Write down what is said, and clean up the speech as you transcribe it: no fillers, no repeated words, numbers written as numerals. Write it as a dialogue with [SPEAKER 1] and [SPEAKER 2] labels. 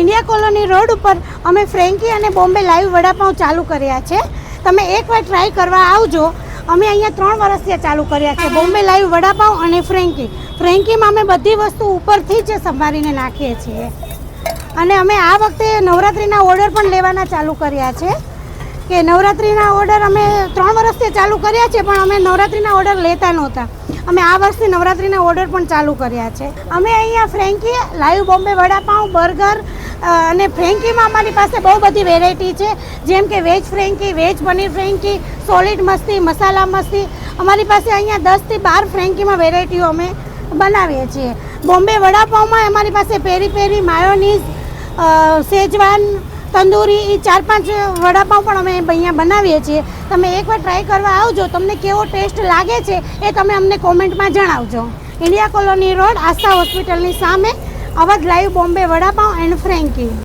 [SPEAKER 1] India colony road ઉપર અમે ફ્રેન્કી અને બોમ્બે લાઈવ વડાપાઉં ચાલુ કર્યા છે. તમે એકવાર ટ્રાય કરવા આવજો. અમે અહીંયા 3 વર્ષથી ચાલુ કર્યા છે બોમ્બે લાઈવ વડાપાઉં અને ફ્રેન્કી. ફ્રેન્કીમાં અમે બધી વસ્તુ ઉપરથી જ સંભાળીને નાખીએ છીએ. અને અમે આ વખતે નવરાત્રિના ઓર્ડર પણ લેવાના ચાલુ કર્યા છે કે નવરાત્રિના ઓર્ડર અમે 3 વર્ષથી ચાલુ કર્યા છે, પણ અમે નવરાત્રિના ઓર્ડર લેતા નહોતા. અમે આ વર્ષથી નવરાત્રિના ઓર્ડર પણ ચાલુ કર્યા છે. અમે અહીંયા ફ્રેન્કી, લાઈવ બોમ્બે વડાપાઉં, બર્ગર અને ફ્રેન્કીમાં અમારી પાસે બહુ બધી વેરાયટી છે, જેમ કે veg frankie, veg paneer frankie, solid મસ્તી, મસાલા મસ્તી. અમારી પાસે અહીંયા 10 થી 12 ફ્રેન્કીમાં વેરાયટીઓ અમે બનાવીએ છીએ. બોમ્બે વડાપાઉંમાં અમારી પાસે પેરી પેરી, માયોનીઝ, શેજવાન, તંદૂરી, એ 4-5 વડાપાઉં પણ અમે અહીંયા બનાવીએ છીએ. તમે એકવાર ટ્રાય કરવા આવજો. તમને કેવો ટેસ્ટ લાગે છે એ તમે અમને કોમેન્ટમાં જણાવજો. ઇન્ડિયા કોલોની રોડ, આસ્થા હોસ્પિટલની સામે, અવધ લાઈવ બોમ્બે વડાપાઉં એન્ડ ફ્રેન્કી.